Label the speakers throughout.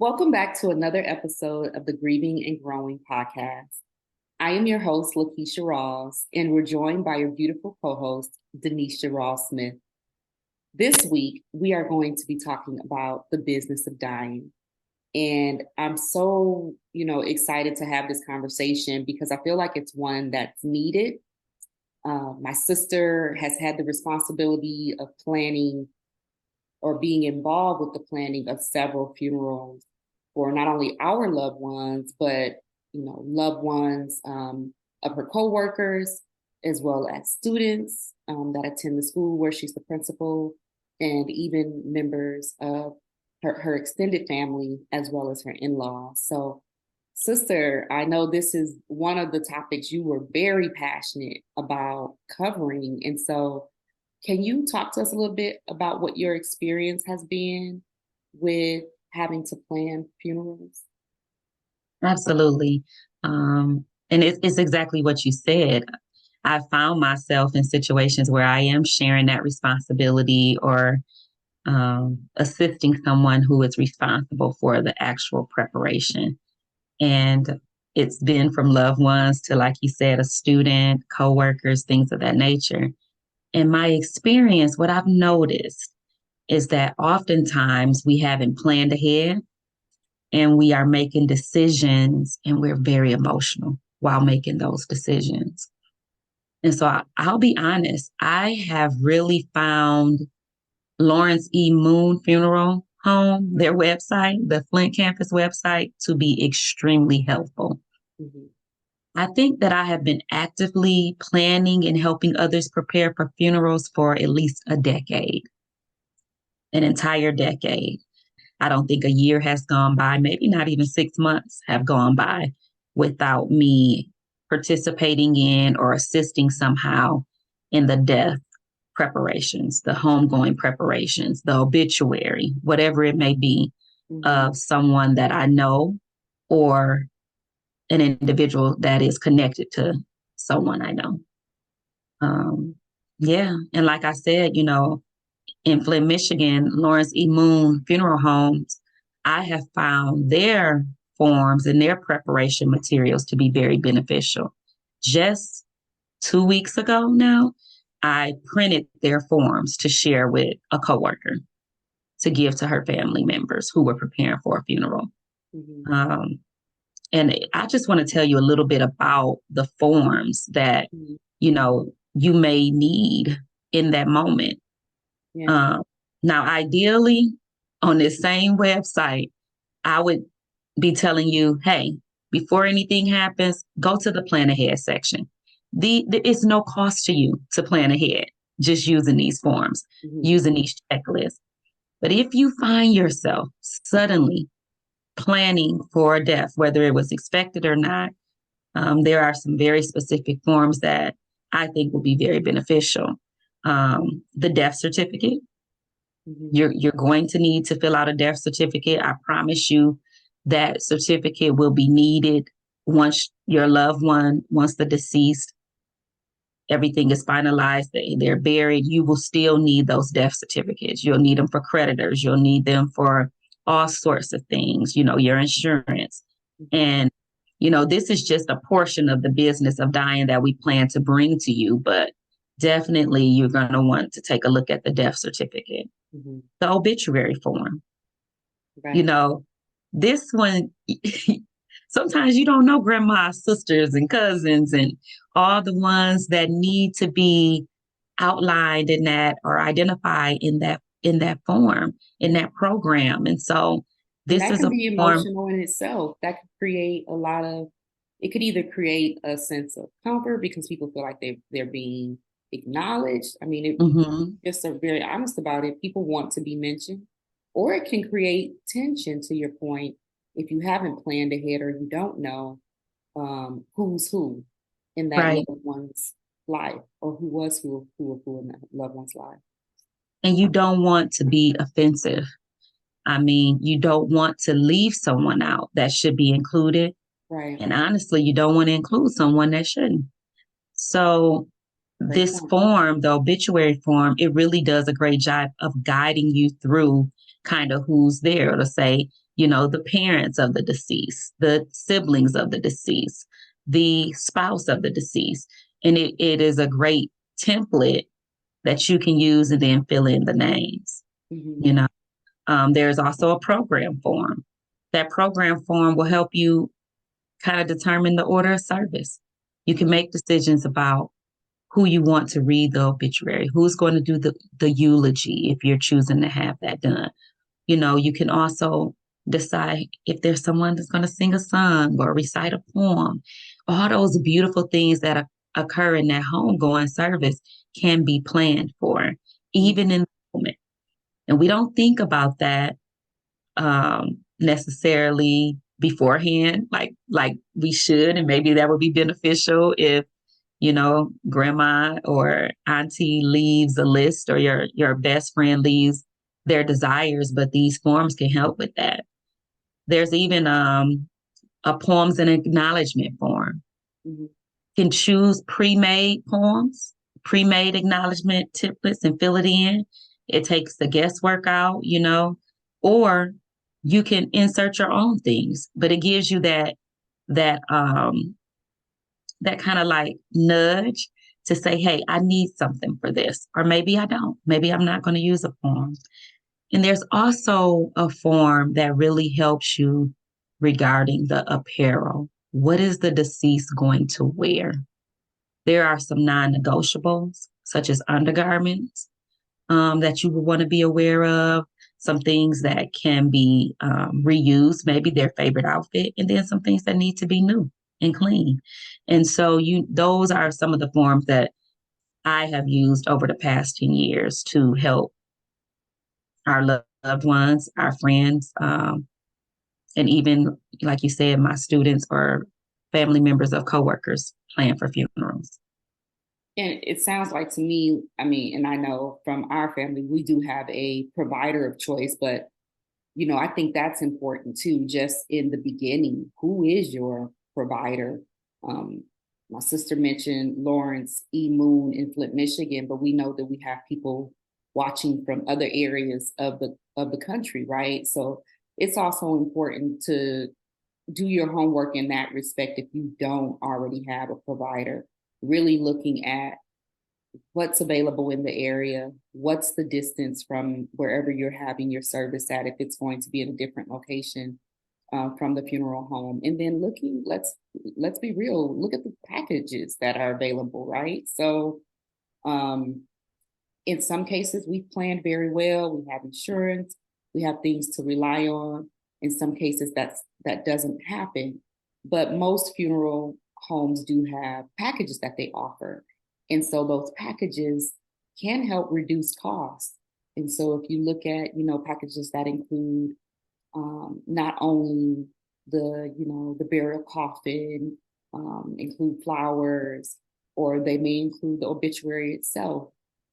Speaker 1: Welcome back to another episode of the Grieving and Growing podcast. I am your host, Lakeisha Rawls, and we're joined by your beautiful co-host, Denisha Rawls Smith. This week, we are going to be talking about the business of dying. And I'm so, excited to have this conversation because I feel like it's one that's needed. My sister has had the responsibility of planning or being involved with the planning of several funerals for not only our loved ones, but loved ones of her coworkers, as well as students that attend the school where she's the principal, and even members of her extended family, as well as her in-laws. So, sister, I know this is one of the topics you were very passionate about covering. And so can you talk to us a little bit about what your experience has been with having to plan funerals?
Speaker 2: Absolutely. And it's exactly what you said. I found myself in situations where I am sharing that responsibility or assisting someone who is responsible for the actual preparation. And it's been from loved ones to, like you said, a student, coworkers, things of that nature. In my experience, what I've noticed is that oftentimes we haven't planned ahead and we are making decisions and we're very emotional while making those decisions. And so I'll be honest, I have really found Lawrence E. Moon Funeral Home, their website, the Flint campus website, to be extremely helpful.
Speaker 1: Mm-hmm.
Speaker 2: I think that I have been actively planning and helping others prepare for funerals for at least a decade, an entire decade. I don't think a year has gone by, maybe not even 6 months have gone by without me participating in or assisting somehow in the death preparations, the homegoing preparations, the obituary, whatever it may be, of someone that I know or an individual that is connected to someone I know. Yeah. And like I said, in Flint, Michigan, Lawrence E. Moon Funeral Homes, I have found their forms and their preparation materials to be very beneficial. Just 2 weeks ago now, I printed their forms to share with a coworker to give to her family members who were preparing for a funeral.
Speaker 1: Mm-hmm.
Speaker 2: And I just want to tell you a little bit about the forms that,
Speaker 1: Mm-hmm.
Speaker 2: you may need in that moment.
Speaker 1: Yeah.
Speaker 2: Now, ideally, on this same website, I would be telling you, hey, before anything happens, go to the plan ahead section. It's no cost to you to plan ahead, just using these forms,
Speaker 1: Mm-hmm.
Speaker 2: using these checklists. But if you find yourself suddenly planning for a death, whether it was expected or not, there are some very specific forms that I think will be very beneficial. The death certificate.
Speaker 1: Mm-hmm.
Speaker 2: You're going to need to fill out a death certificate. I promise you that certificate will be needed once your loved one, once the deceased, everything is finalized, they're buried. You will still need those death certificates. You'll need them for creditors. You'll need them for all sorts of things, your insurance. And, this is just a portion of the business of dying that we plan to bring to you, but definitely you're going to want to take a look at the death certificate.
Speaker 1: Mm-hmm.
Speaker 2: The obituary form.
Speaker 1: Right.
Speaker 2: This one, sometimes you don't know grandma's sisters and cousins and all the ones that need to be outlined in that or identified in that form, in that program. And so
Speaker 1: And
Speaker 2: this
Speaker 1: that
Speaker 2: is
Speaker 1: can
Speaker 2: a
Speaker 1: be
Speaker 2: form.
Speaker 1: emotional in itself. That could create it could either create a sense of comfort because people feel like they're being acknowledged. I mean,
Speaker 2: Mhm.
Speaker 1: just are very honest about it. People want to be mentioned, or it can create tension. To your point, if you haven't planned ahead or you don't know who's who in that
Speaker 2: Right.
Speaker 1: loved one's life, or who was who in that loved one's life.
Speaker 2: And you don't want to be offensive. I mean, you don't want to leave someone out that should be included.
Speaker 1: Right.
Speaker 2: And honestly, you don't want to include someone that shouldn't. So
Speaker 1: Great
Speaker 2: this
Speaker 1: point.
Speaker 2: form, the obituary form, it really does a great job of guiding you through kind of who's there to say, the parents of the deceased, the siblings of the deceased, the spouse of the deceased. And it is a great template that you can use and then fill in the names.
Speaker 1: Mm-hmm.
Speaker 2: There's also a program form. That program form will help you kind of determine the order of service. You can make decisions about who you want to read the obituary, who's going to do the eulogy if you're choosing to have that done. You can also decide if there's someone that's going to sing a song or recite a poem. All those beautiful things that occur in that homegoing service can be planned for, even in the moment. And we don't think about that necessarily beforehand, like we should, and maybe that would be beneficial if grandma or auntie leaves a list, or your best friend leaves their desires, but these forms can help with that. There's even a poems and acknowledgement form.
Speaker 1: Mm-hmm.
Speaker 2: You can choose pre-made poems, pre-made acknowledgement templates, and fill it in. It takes the guesswork out, or you can insert your own things, but it gives you that kind of like nudge to say, hey, I need something for this, or maybe I don't. Maybe I'm not going to use a form. And there's also a form that really helps you regarding the apparel. What is the deceased going to wear? There are some non-negotiables, such as undergarments, that you would want to be aware of, some things that can be reused, maybe their favorite outfit, and then some things that need to be new and clean. And so those are some of the forms that I have used over the past 10 years to help our loved ones, our friends, and even, like you said, my students or family members of coworkers plan for funerals.
Speaker 1: And it sounds like to me, I mean, and I know from our family, we do have a provider of choice, but, I think that's important too, just in the beginning. Who is your provider? Um, my sister mentioned Lawrence E. Moon in Flint, Michigan, but we know that we have people watching from other areas of the country, right? So it's also important to do your homework in that respect if you don't already have a provider. Really looking at what's available in the area, what's the distance from wherever you're having your service at, if it's going to be in a different location from the funeral home. And then let's be real, look at the packages that are available, right? So in some cases, we've planned very well. We have insurance, we have things to rely on. In some cases, that doesn't happen. But most funeral homes do have packages that they offer. And so those packages can help reduce costs. And so if you look at, packages that include not only the burial coffin, include flowers, or they may include the obituary itself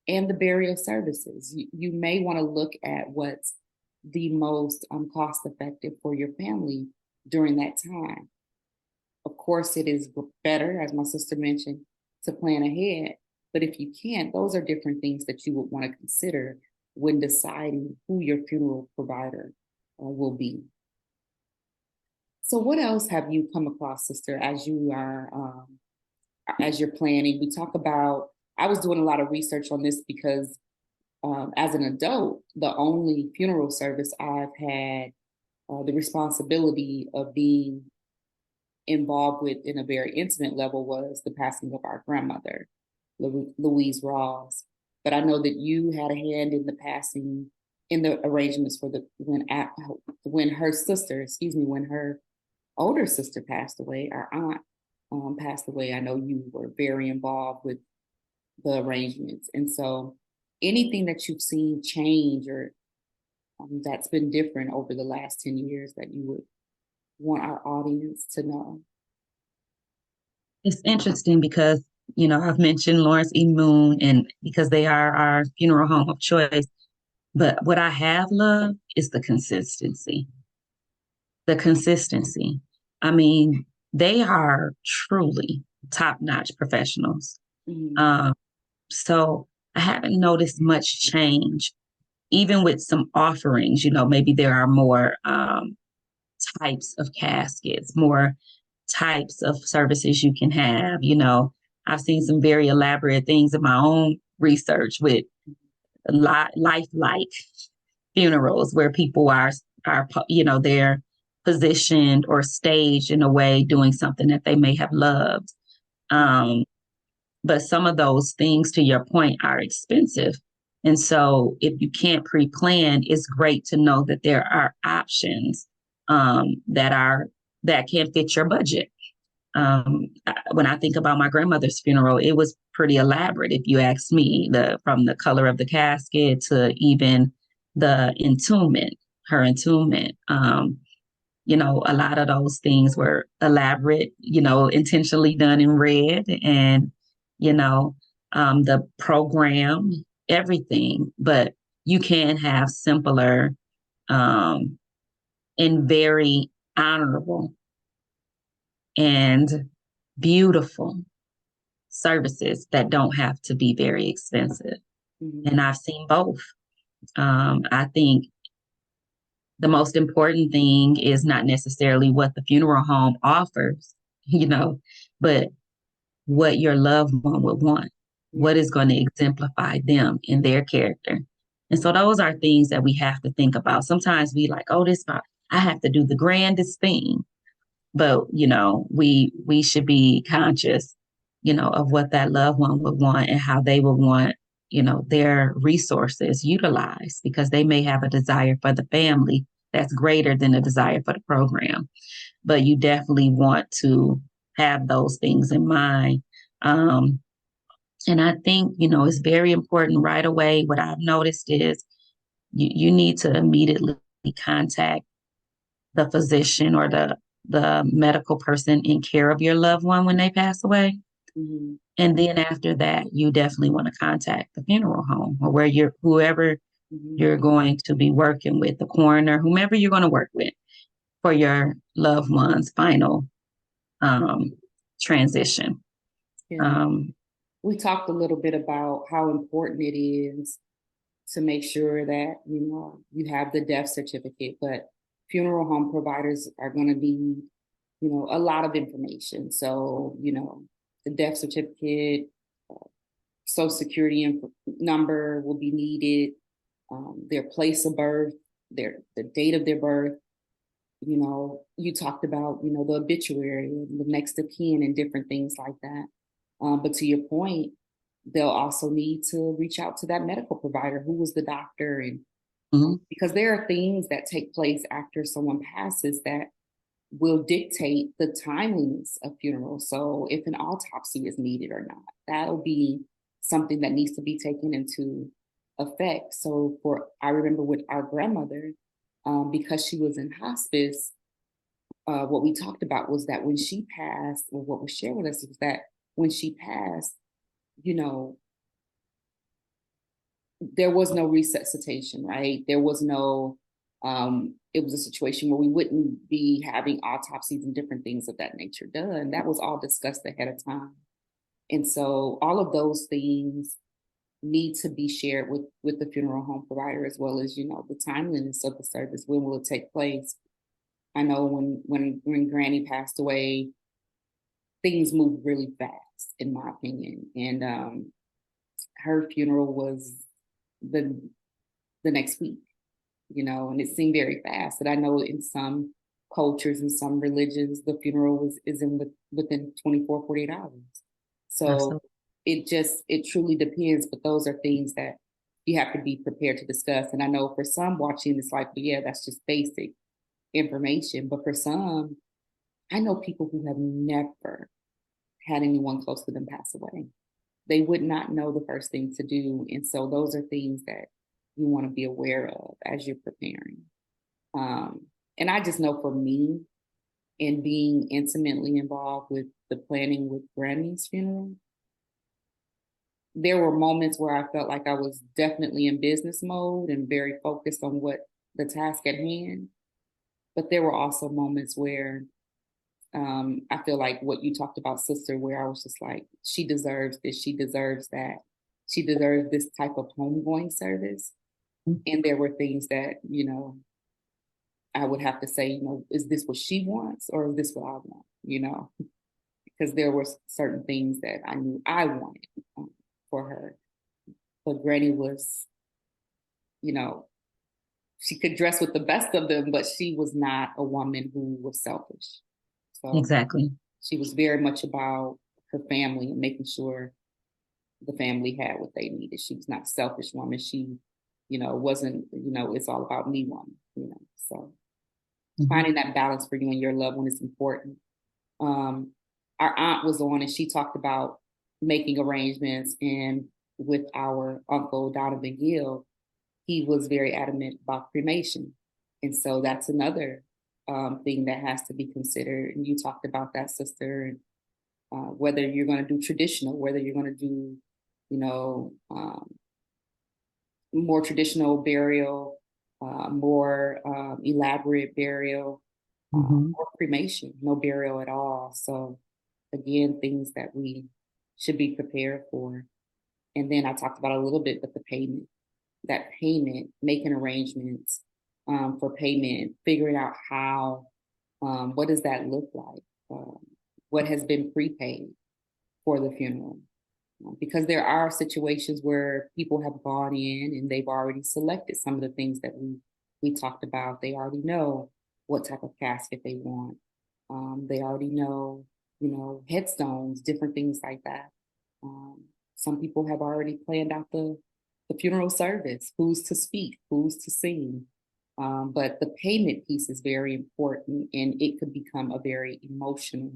Speaker 1: and the burial services. You may want to look at what's the most cost effective for your family during that time. Of course, it is better, as my sister mentioned, to plan ahead. But if you can't, those are different things that you would want to consider when deciding who your funeral provider will be. So, what else have you come across, sister, as you're planning? We talk about. I was doing a lot of research on this because, as an adult, the only funeral service I've had the responsibility of being involved with in a very intimate level was the passing of our grandmother, Louise Rawls. But I know that you had a hand in the passing, in the arrangements for when her sister, when her older sister passed away, our aunt passed away. I know you were very involved with the arrangements. And so anything that you've seen change or that's been different over the last 10 years that you would want our audience to know?
Speaker 2: It's interesting because, I've mentioned Lawrence E. Moon, and because they are our funeral home of choice. But what I have loved is the consistency. The consistency. I mean, they are truly top-notch professionals.
Speaker 1: Mm-hmm.
Speaker 2: So I haven't noticed much change, even with some offerings. Maybe there are more types of caskets, more types of services you can have. I've seen some very elaborate things in my own research with lifelike funerals where people are they're positioned or staged in a way doing something that they may have loved. But some of those things, to your point, are expensive. And so if you can't pre-plan, it's great to know that there are options that can fit your budget. When I think about my grandmother's funeral, it was pretty elaborate, if you ask me, from the color of the casket to even the entombment, her entombment. A lot of those things were elaborate, intentionally done in red, and, the program, everything. But you can have simpler and very honorable and beautiful services that don't have to be very expensive. Mm-hmm. And I've seen both. I think the most important thing is not necessarily what the funeral home offers, but what your loved one would want, what is going to exemplify them and their character. And so those are things that we have to think about. Sometimes we like, oh, I have to do the grandest thing. But, we should be conscious, of what that loved one would want and how they would want, their resources utilized, because they may have a desire for the family that's greater than a desire for the program. But you definitely want to have those things in mind. And I think, it's very important right away. What I've noticed is you need to immediately contact the physician or the medical person in care of your loved one when they pass away. Mm-hmm. And then after that, you definitely want to contact the funeral home or whoever mm-hmm. you're going to be working with, the coroner, whomever you're going to work with for your loved one's final transition.
Speaker 1: Yeah. We talked a little bit about how important it is to make sure that, you have the death certificate, but funeral home providers are going to need, a lot of information. So, the death certificate, social security number will be needed, their place of birth, the date of their birth. You talked about, the obituary, the next of kin, and different things like that. But to your point, they'll also need to reach out to that medical provider. Who was the doctor? And mm-hmm. because there are things that take place after someone passes that will dictate the timelines of funerals. So if an autopsy is needed or not, that'll be something that needs to be taken into effect. So I remember with our grandmother, because she was in hospice, what we talked about was that when she passed, or what was shared with us was that when she passed, there was no resuscitation, right? There was no, it was a situation where we wouldn't be having autopsies and different things of that nature done. That was all discussed ahead of time. And so all of those things need to be shared with the funeral home provider, as well as, the timeliness of the service. When will it take place? I know when Granny passed away, things moved really fast, in my opinion. And her funeral was the next week, and it seemed very fast. And I know in some cultures and some religions, the funeral is within 24, 48 hours. So absolutely. It truly depends, but those are things that you have to be prepared to discuss. And I know for some watching, it's like, well, yeah, that's just basic information. But for some, I know people who have never had anyone close to them pass away. They would not know the first thing to do. And so those are things that you want to be aware of as you're preparing. And I just know for me, in being intimately involved with the planning with Granny's funeral, there were moments where I felt like I was definitely in business mode and very focused on what the task at hand. But there were also moments where I feel like what you talked about, sister, where I was just like, she deserves this, she deserves that, she deserves this type of homegoing service. Mm-hmm. And there were things that, I would have to say, is this what she wants or is this what I want, because there were certain things that I knew I wanted for her. But Granny was, you know, she could dress with the best of them, but she was not a woman who was selfish. So
Speaker 2: Exactly.
Speaker 1: she was very much about her family and making sure the family had what they needed. She was not a selfish woman. She, wasn't, it's all about me woman. So finding that balance for you and your loved one is important. Our aunt was on and she talked about making arrangements, and with our uncle Donovan Gill, he was very adamant about cremation. And so that's another thing that has to be considered. And you talked about that, sister, and whether you're going to do traditional, whether you're going to do, more traditional burial, more elaborate burial, or cremation, no burial at all. So again, things that we should be prepared for. And then I talked about a little bit, but the payment, making arrangements for payment, figuring out how, what does that look like? What has been prepaid for the funeral? Because there are situations where people have gone in and they've already selected some of the things that we talked about. They already know what type of casket they want. They already know, headstones, different things like that. Some people have already planned out the funeral service, who's to speak, who's to sing. But the payment piece is very important, and it could become a very emotional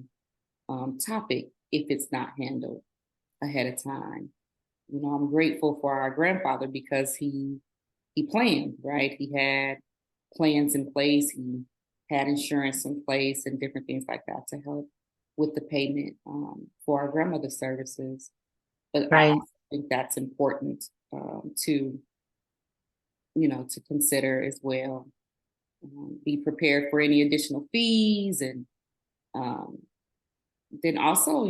Speaker 1: topic if it's not handled ahead of time. I'm grateful for our grandfather because he planned, right? He had plans in place. He had insurance in place and different things like that to help with the payment for our grandmother's services. But I
Speaker 2: Right.
Speaker 1: also think that's important to, to consider as well. Be prepared for any additional fees, and then also,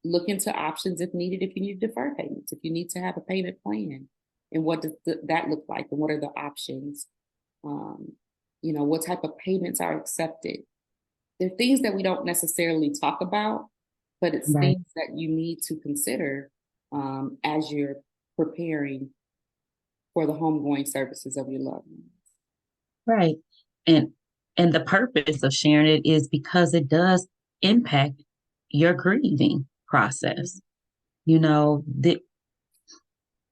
Speaker 1: look into options if needed, if you need to defer payments, if you need to have a payment plan, and what does that look like, and what are the options? What type of payments are accepted? There are things that we don't necessarily talk about, but it's
Speaker 2: Right.
Speaker 1: things that you need to consider as you're preparing for the homegoing services of your loved ones.
Speaker 2: Right. And the purpose of sharing it is because it does impact your grieving process. The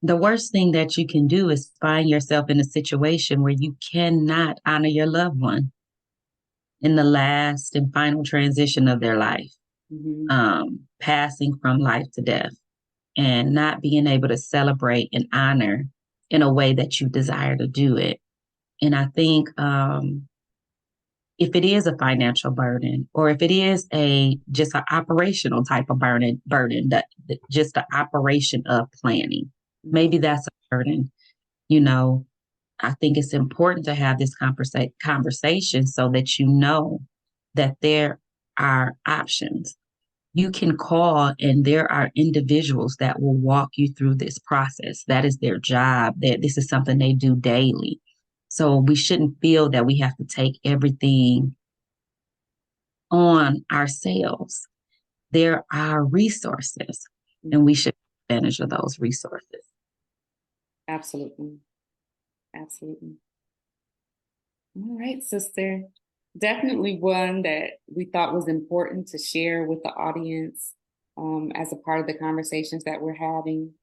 Speaker 2: worst thing that you can do is find yourself in a situation where you cannot honor your loved one in the last and final transition of their life, passing from life to death, and not being able to celebrate and honor in a way that you desire to do it. And I think if it is a financial burden, or if it is just an operational type of burden, that just the operation of planning, maybe that's a burden. I think it's important to have this conversation so that you know that there are options. You can call, and there are individuals that will walk you through this process. That is their job. This is something they do daily. So we shouldn't feel that we have to take everything on ourselves. There are resources, and we should take advantage of those resources.
Speaker 1: Absolutely. Absolutely. All right, sister. Definitely one that we thought was important to share with the audience as a part of the conversations that we're having.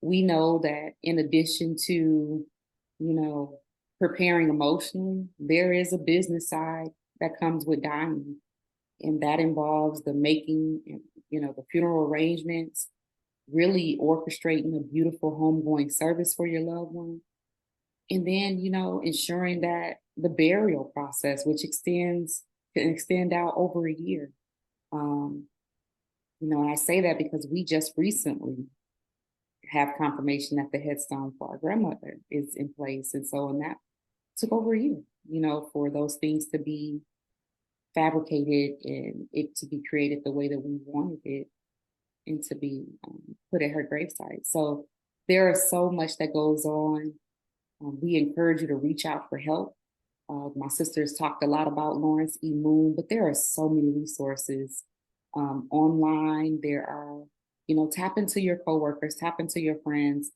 Speaker 1: We know that in addition to, preparing emotionally, there is a business side that comes with dying. And that involves the making, the funeral arrangements, really orchestrating a beautiful homegoing service for your loved one. And then, ensuring that the burial process, which can extend out over a year. And I say that because we just recently have confirmation that the headstone for our grandmother is in place. And so, and that took over a year, for those things to be fabricated and it to be created the way that we wanted it and to be put at her gravesite. So there is so much that goes on. We encourage you to reach out for help. My sisters talked a lot about Lawrence E. Moon, but there are so many resources online. There are, tap into your coworkers, tap into your friends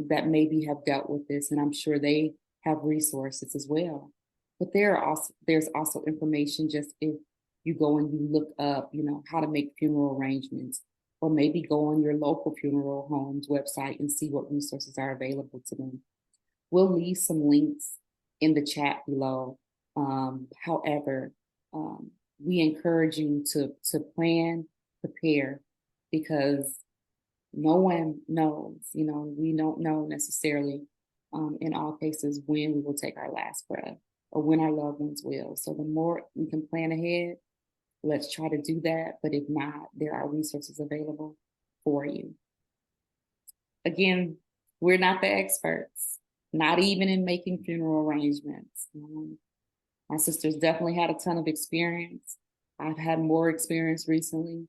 Speaker 1: that maybe have dealt with this, and I'm sure they have resources as well. But there's also information just if you go and you look up, how to make funeral arrangements, or maybe go on your local funeral home's website and see what resources are available to them. We'll leave some links in the chat below. However, we encourage you to plan, prepare, because no one knows. We don't know necessarily in all cases when we will take our last breath or when our loved ones will. So the more we can plan ahead, let's try to do that. But if not, there are resources available for you. Again, we're not the experts, not even in making funeral arrangements. My sisters definitely had a ton of experience. I've had more experience recently,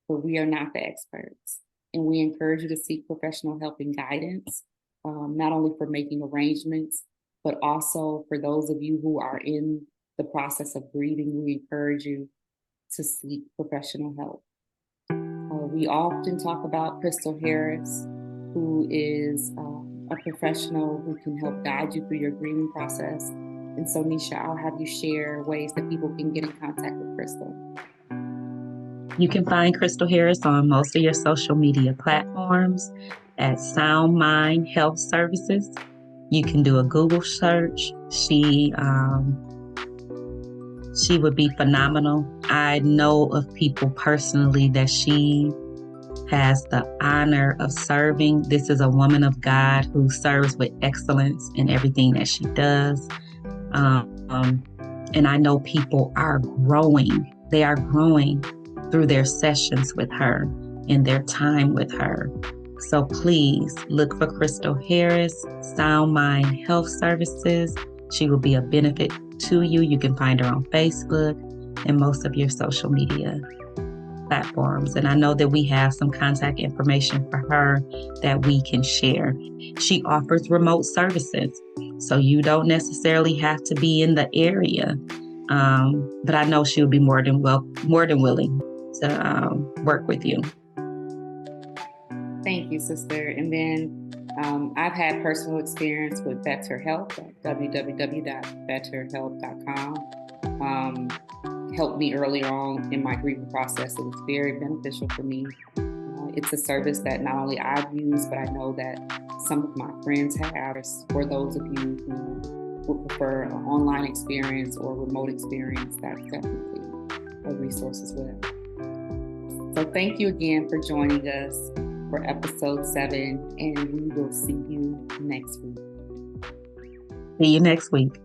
Speaker 1: but we are not the experts. And we encourage you to seek professional help and guidance, not only for making arrangements, but also for those of you who are in the process of grieving. We encourage you to seek professional help. We often talk about Chrystal Harris, who is a professional who can help guide you through your grieving process. And so, Nisha, I'll have you share ways that people can get in contact with Chrystal.
Speaker 2: You can find Chrystal Harris on most of your social media platforms at Sound Mind Health Services. You can do a Google search. She would be phenomenal. I know of people personally that she has the honor of serving. This is a woman of God who serves with excellence in everything that she does. And I know people are growing. They are growing through their sessions with her and their time with her. So please look for Chrystal Harris, Sound Mind Health Services. She will be a benefit to you. You can find her on Facebook and most of your social media platforms. And I know that we have some contact information for her that we can share. She offers remote services, so you don't necessarily have to be in the area. But I know she would be more than willing to work with you.
Speaker 1: Thank you, sister. And then I've had personal experience with Better Health at www.betterhealth.com. Helped me earlier on in my grieving process. It was very beneficial for me. It's a service that not only I've used, but I know that some of my friends have. For those of you who would prefer an online experience or remote experience, that's definitely a resource as well. So thank you again for joining us for episode 7, and we will see you next week.
Speaker 2: See you next week.